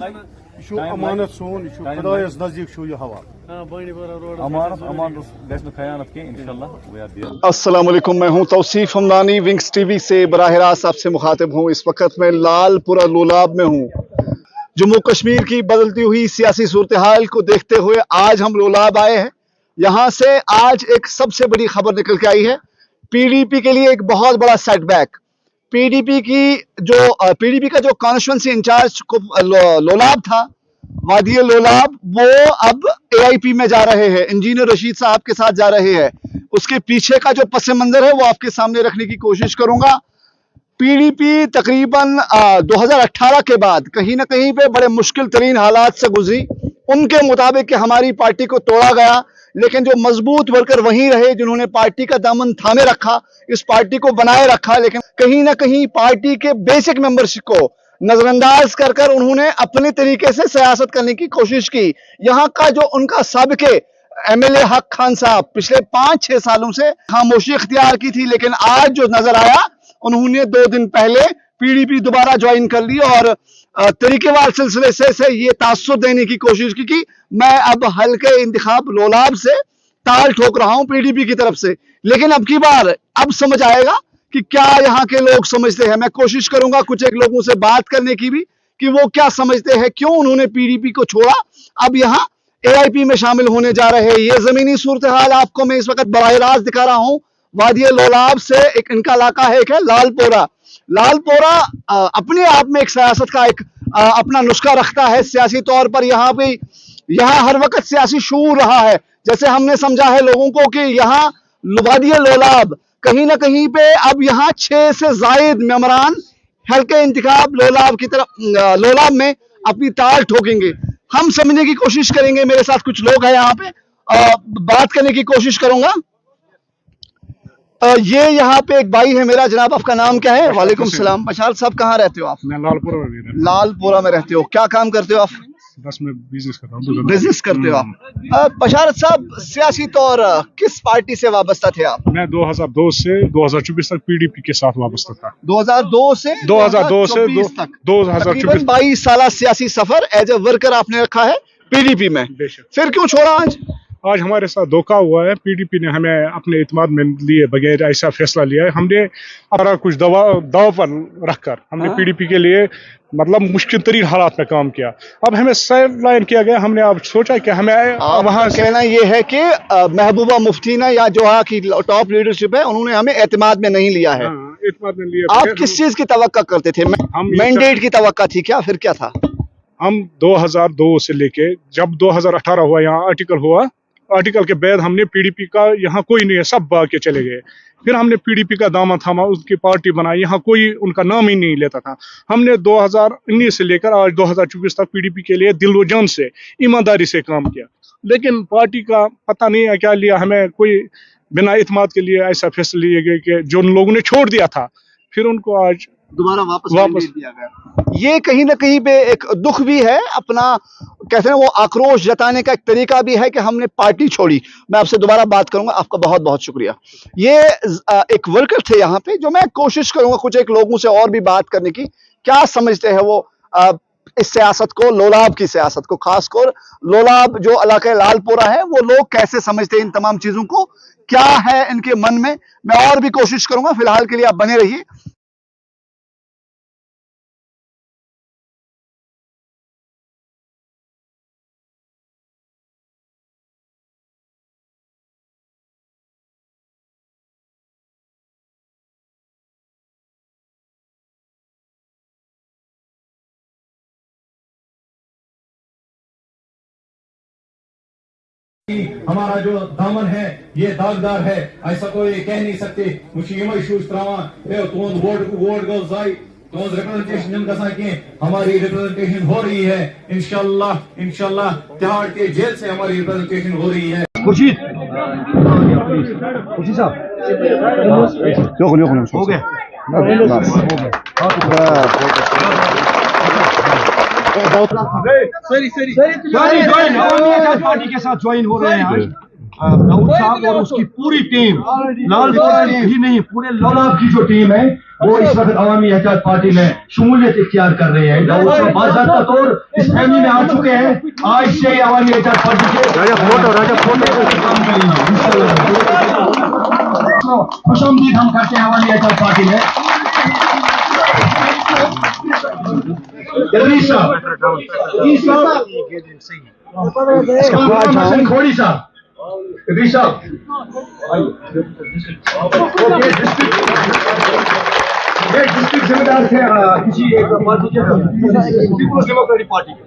امانت سون خدایس نزدیک یہ حوالہ السلام علیکم، میں ہوں توصیف ہمدانی، ونگز ٹی وی سے براہ راست آپ سے مخاطب ہوں۔ اس وقت میں لال پورہ لولاب میں ہوں۔ جموں کشمیر کی بدلتی ہوئی سیاسی صورتحال کو دیکھتے ہوئے آج ہم لولاب آئے ہیں۔ یہاں سے آج ایک سب سے بڑی خبر نکل کے آئی ہے، پی ڈی پی کے لیے ایک بہت بڑا setback. P D P کا جو کانسٹیچوئنسی انچارج لولاب تھا، وادی لولاب، وہ اب اے آئی پی میں جا رہے ہیں، انجینئر رشید صاحب کے ساتھ جا رہے ہیں۔ اس کے پیچھے کا جو پس منظر ہے وہ آپ کے سامنے رکھنے کی کوشش کروں گا۔ پی ڈی پی تقریباً 2018 کے بعد کہیں نہ کہیں پہ بڑے مشکل ترین حالات سے گزری۔ ان کے مطابق کہ ہماری پارٹی کو توڑا گیا، لیکن جو مضبوط ورکر وہیں رہے جنہوں نے پارٹی کا دامن تھامے رکھا، اس پارٹی کو بنائے رکھا، لیکن کہیں نہ کہیں پارٹی کے بیسک ممبرشپ کو نظر انداز کر انہوں نے اپنے طریقے سے سیاست کرنے کی کوشش کی۔ یہاں کا جو ان کا سابق ایم ایل اے حق خان صاحب پچھلے 5-6 سالوں سے خاموشی اختیار کی تھی، لیکن آج جو نظر آیا، انہوں نے 2 دن پہلے پی ڈی پی دوبارہ جوائن کر لی اور طریقے وار سلسلے سے یہ تاثر دینے کی کوشش کی کہ میں اب حلقہ انتخاب لولاب سے تال ٹھوک رہا ہوں پی ڈی پی کی طرف سے۔ لیکن اب کی بار اب سمجھ آئے گا کہ کیا یہاں کے لوگ سمجھتے ہیں۔ میں کوشش کروں گا کچھ ایک لوگوں سے بات کرنے کی بھی کہ وہ کیا سمجھتے ہیں، کیوں انہوں نے پی ڈی پی کو چھوڑا، اب یہاں اے آئی پی میں شامل ہونے جا رہے ہیں۔ یہ زمینی صورتحال آپ کو میں اس وقت براہ راست دکھا رہا ہوں۔ وادی لولاب سے ایک ان کا علاقہ ہے، ایک ہے لال پورہ۔ لال پورہ اپنے آپ میں ایک سیاست کا ایک اپنا نسخہ رکھتا ہے سیاسی طور پر۔ یہاں ہر وقت سیاسی شعور رہا ہے، جیسے ہم نے سمجھا ہے لوگوں کو کہ یہاں وادی لولاب کہیں نہ کہیں پہ اب یہاں 6 سے زائد ممبران حلقہ انتخاب لولاب میں اپنی تال ٹھوکیں گے۔ ہم سمجھنے کی کوشش کریں گے، میرے ساتھ کچھ لوگ ہیں یہاں پہ، بات کرنے کی کوشش کروں گا۔ یہ یہاں پہ ایک بھائی ہے میرا، جناب آپ کا نام کیا ہے؟ وعلیکم السلام۔ بشار صاحب کہاں رہتے ہو آپ؟ میں لال پورہ میں لال پورہ میں رہتے ہو، کیا کام کرتے ہو آپ؟ بس میں بزنس کرتا ہوں۔ بزنس کرتے ہو آپ؟ بشارت صاحب، سیاسی طور کس پارٹی سے وابستہ تھے آپ؟ میں 2002 سے 2024 تک پی ڈی پی کے ساتھ وابستہ تھا۔ 2002 سے 2024 تک 2024 22 سالہ سیاسی سفر ایز اے ورکر آپ نے رکھا ہے پی ڈی پی میں، پھر کیوں چھوڑا آج؟ آج ہمارے ساتھ دھوکہ ہوا ہے۔ پی ڈی پی نے ہمیں اپنے اعتماد میں لیے بغیر ایسا فیصلہ لیا ہے۔ ہم نے اپنا کچھ داؤ پر رکھ کر ہم نے پی ڈی پی کے لیے مطلب مشکل ترین حالات میں کام کیا۔ اب ہمیں سائڈ لائن کیا گیا۔ ہم نے اب سوچا کہ ہمیں وہاں کہنا یہ ہے کہ محبوبہ مفتی نے یا جو کی ٹاپ لیڈرشپ ہے، انہوں نے ہمیں اعتماد میں نہیں لیا ہے۔ اعتماد میں لیا۔ آپ کس چیز کی توقع کرتے تھے؟ مینڈیٹ کی توقع تھی کیا؟ پھر کیا تھا؟ ہم 2002 سے لے کے جب 2018 ہوا، یہاں آرٹیکل ہوا، آرٹیکل کے بعد ہم نے پی ڈی پی کا یہاں کوئی نہیں ہے، سب بھاگ کے چلے گئے۔ پھر ہم نے پی ڈی پی کا دامن تھاما، اس کی پارٹی بنائی، یہاں کوئی ان کا نام ہی نہیں لیتا تھا۔ ہم نے 2019 سے لے کر آج 2024 تک پی ڈی پی کے لیے دل و جان سے ایمانداری سے کام کیا، لیکن پارٹی کا پتہ نہیں ہے کیا لیا، ہمیں کوئی بنا اعتماد کے لیے ایسا فیصلہ لیے گئے کہ جو ان لوگوں نے چھوڑ دیا تھا، پھر ان کو آج دوبارہ واپس دیا گیا۔ یہ کہیں نہ کہیں پہ ایک دکھ بھی ہے، اپنا کہتے ہیں وہ آکروش جتانے کا ایک طریقہ بھی ہے کہ ہم نے پارٹی چھوڑی۔ میں آپ سے دوبارہ بات کروں گا، آپ کا بہت بہت شکریہ۔ یہ ایک ورکر تھے یہاں پہ، جو میں کوشش کروں گا کچھ ایک لوگوں سے اور بھی بات کرنے کی، کیا سمجھتے ہیں وہ اس سیاست کو، لولاب کی سیاست کو، خاص کر لولاب جو علاقہ لال پورہ ہے، وہ لوگ کیسے سمجھتے ہیں ان تمام چیزوں کو، کیا ہے ان کے من میں۔ میں اور بھی کوشش کروں گا، فی الحال کے لیے آپ بنے رہیے۔ ہمارا جو دامن ہے یہ داغدار ہے، ایسا کوئی کہہ نہیں سکتے۔ مجھے یہ محسوس تراوان تہد ووٹ گو ضائع، تہذ ریپرزنٹیشن گژھان کی، ہماری ریپرزنٹیشن ہو رہی ہے انشاءاللہ تہاڑ کے جیل سے ہماری ریپرزنٹیشن ہو رہی ہے۔ خورشید صاحب ہو گیا۔ پارٹی کے ساتھ جوائن ہو رہے ہیں दाऊद साहब और उसकी पूरी टीम, लालपुर ही नहीं पूरे लोलाब की जो टीम है वो इस वक्त अवामी एहतियात पार्टी में शमूलियत इख्तियार कर रहे हैं। दाऊद साहब बाज़ाब्ता तौर इस फैमिली में आ चुके हैं। आज से अवामी एहतियात पार्टी के काम करेंगे। खुशामदीद हम करते हैं अवामी एहतियात पार्टी में। खोड़ी साहब, ये डिस्ट्रिक्ट जिम्मेदार थे किसी एक पार्टी के, पीपुल्स डेमोक्रेटिक पार्टी के।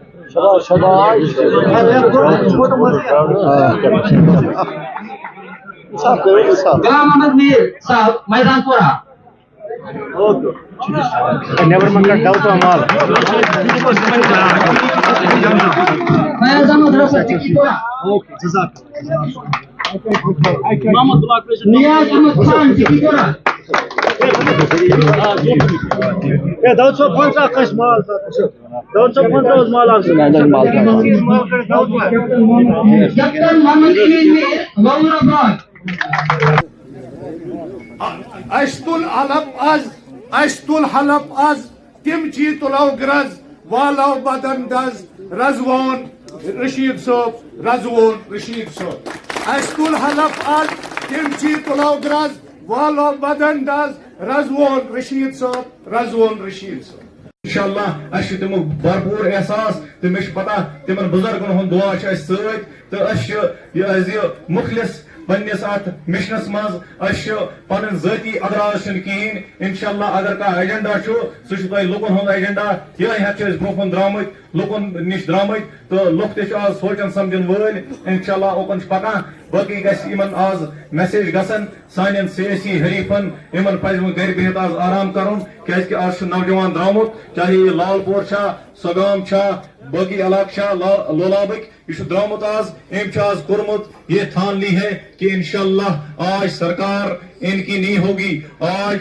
गुलाम अहमद मीर साहब मैदानपुरा। फैज अहमद रफत चिकीपुरा। नियाज अहमद खान चिकीपुरा। दाऊद साहब कौन सा कश माल था? दाऊद साहब कौन सा माल कैप्टन मोहम्मद अमीन मीर वौराबाद। अश्तुल हलफ आज तिम ची तुलाव ग्रज वालाव बदंदज रजवान रशीद साहब अश्तुल हलफ आज तिम ची तुलाव ग्रज वालाव बदंदज रजवान रशीद साहब इंशाअल्लाह अश तमो भरपूर एहसास तो मे पता तिमन बुजुर्गन हुंद दुआ तो मुखलिस पन्निस अत मिशनस मज पन ज़ाती अगराज कहें। इंशाअल्लाह अगर कह एजेंडा सह लुकन हुंद एजेंडा ये ब्रोह द्रामत लुकन निश द्रामत तो लुक आज सोचन समझन वल इंशाअल्लाह ओकन पता बाकी गमन आज मैसेज गसन सान सियासी हरीफन इन पज गर बिहत आज आराम कर क्या आज नौजवान द्रामुत चाहे यह लालपुर सगाम बाकी इलाका लोलाबक यह द्रामुत आज अम आज कोर्मुत ये ठान ली है कि इंशाअल्लाह आज सरकार इनकी नहीं होगी। आज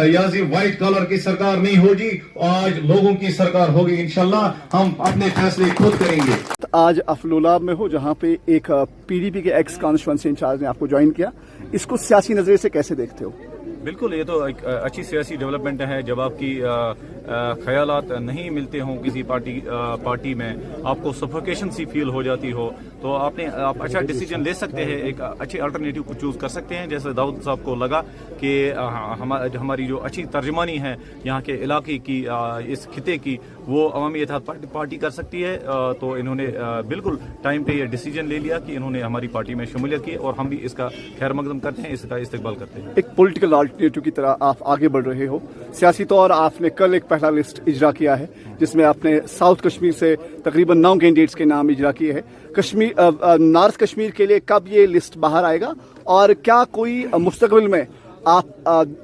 याजी व्हाइट कलर की सरकार नहीं होगी, आज लोगों की सरकार होगी। इंशाअल्लाह हम अपने फैसले खुद करेंगे। आज आप लोलाब में हो जहां पे एक पीडीपी के एक्स कॉन्स्टिट्यूएंसी इंचार्ज ने आपको ज्वाइन किया, इसको सियासी नजरिए से कैसे देखते हो? बिल्कुल, ये तो एक अच्छी सियासी डेवलपमेंट है। जब आपकी ख्यालात नहीं मिलते हों किसी पार्टी में, आपको सफोकेशन सी फील हो जाती हो, तो आप अच्छा डिसीजन ले सकते हैं, एक अच्छे अल्टरनेटिव को चूज कर सकते हैं। जैसे दाऊद साहब को लगा कि हमारी जो अच्छी तर्जमानी है यहाँ के इलाके की, इस खिते की, वो अवामी इत्तेहाद पार्टी कर सकती है, तो इन्होंने बिल्कुल टाइम पे ये डिसीजन ले लिया कि इन्होंने हमारी पार्टी में शमूलियत की, और हम भी इसका खैर मकदम करते हैं, इसका इस्तकबाल करते हैं। एक पॉलिटिकल अल्टरनेटिव की तरह आप आगे बढ़ रहे हो सियासी तौर। आपने कल एक पहला लिस्ट इजरा किया है जिसमें आपने साउथ कश्मीर से तकरीबन 9 कैंडिडेट्स के नाम इजरा किए हैं। नॉर्थ कश्मीर के लिए कब ये लिस्ट बाहर आएगा, और क्या कोई मुस्तकबिल में आप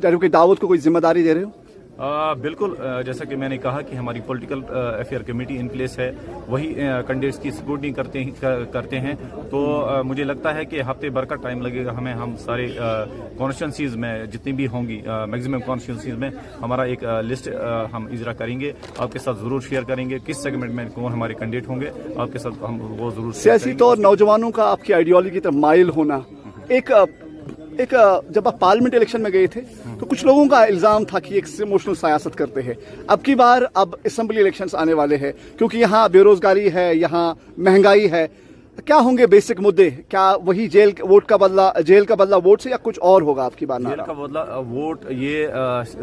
एडवोकेट दाऊद को कोई जिम्मेदारी दे रहे हो? बिल्कुल, जैसा कि मैंने कहा कि हमारी political affair committee in place है, वही कैंडिडेट्स की स्क्रूटनी करते हैं। तो मुझे लगता है कि हफ्ते भर का टाइम लगेगा हमें। हम सारे कॉन्स्टिट्यूंसीज में जितनी भी होंगी, मैक्सिमम कॉन्स्टिट्यूंसीज में हमारा एक लिस्ट हम इजरा करेंगे, आपके साथ ज़रूर शेयर करेंगे किस सेगमेंट में कौन हमारे कैंडिडेट होंगे, आपके साथ हम वो ज़रूर। सियासी तौर नौजवानों का आपकी आइडियोलॉजी की तरफ माइल होना, एक जब आप पार्लियामेंट इलेक्शन में गए थे तो कुछ लोगों का इल्ज़ाम था कि एक इमोशनल सियासत करते हैं। अब की बार असेंबली इलेक्शंस आने वाले हैं, क्योंकि यहाँ बेरोजगारी है, यहाँ महंगाई है, क्या होंगे बेसिक मुद्दे? क्या वही जेल का बदला वोट से, या कुछ और होगा आपकी बात? जेल का बदला वोट ये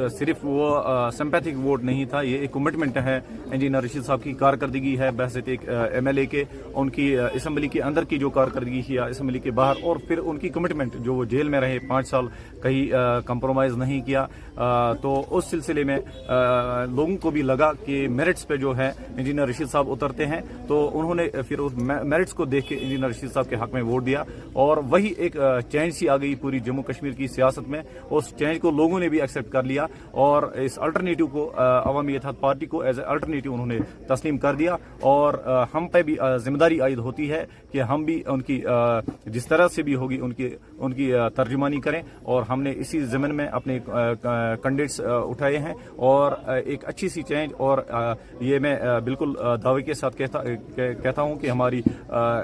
सिर्फ वो सिंपैथिक वोट नहीं था, ये एक कमिटमेंट है। इंजीनियर रशीद साहब की कारकर्दगी है बहसत एक MLA के, उनकी असम्बली के अंदर की जो कारकर्दगी की, असम्बली के बाहर, और फिर उनकी कमिटमेंट जो वो जेल में रहे 5 साल, कहीं कंप्रोमाइज़ नहीं किया। तो उस सिलसिले में लोगों को भी लगा कि मेरिट्स पे जो है इंजीनियर रशीद साहब उतरते हैं, तो उन्होंने फिर उस मेरिट्स को देख के इंजीनियर रशीद साहब के हक में वोट दिया, और वही एक चेंज सी आ गई पूरी जम्मू कश्मीर की सियासत में। उस चेंज को लोगों ने भी एक्सेप्ट कर लिया, और इस अल्टरनेटिव को अवामी इत्तेहाद पार्टी को एज ए अल्टरनेटिव उन्होंने तस्लीम कर दिया। और हम पे भी जिम्मेदारी आयद होती है कि हम भी उनकी जिस तरह से भी होगी उनकी तर्जुमानी करें, और हमने इसी ज़मीन में अपने कैंडिडेट्स उठाए हैं, और एक अच्छी सी चेंज। और ये मैं बिल्कुल दावे के साथ कहता हूँ कि हमारी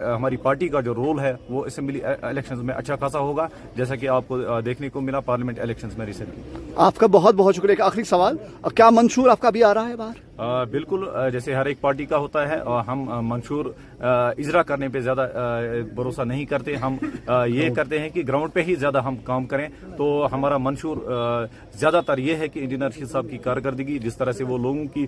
हमारी पार्टी का जो रोल है वो असेंबली इलेक्शंस में अच्छा खासा होगा, जैसा कि आपको देखने को मिला पार्लियामेंट इलेक्शंस में रिसेंटली। आपका बहुत बहुत शुक्रिया। एक आखिरी सवाल, क्या मंशूर आपका भी आ रहा है बाहर? बिल्कुल, जैसे हर एक पार्टी का होता है, और हम मंशूर इजरा करने पे ज़्यादा भरोसा नहीं करते। हम ये करते हैं कि ग्राउंड पे ही ज़्यादा हम काम करें। तो हमारा मंशूर ज़्यादातर ये है कि इंजीनियर रशीद साहब की कारकर्दगी, जिस तरह से वो लोगों की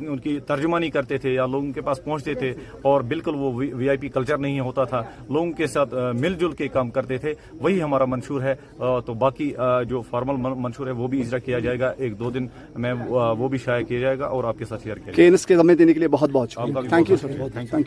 उनकी तर्जुमानी करते थे या लोगों के पास पहुंचते थे, और बिल्कुल वो VIP कल्चर नहीं होता था, लोगों के साथ मिलजुल के काम करते थे, वही हमारा मंशूर है। तो बाकी जो फॉर्मल मंशूर है वो भी इजरा किया जाएगा, 1-2 दिन में वो भी शाया किया जाएगा और आपके साथ शेयर किया जाएगा। केएनएस के समय देने के लिए बहुत बहुत शुक्रिया। Thank you sir. Thank you.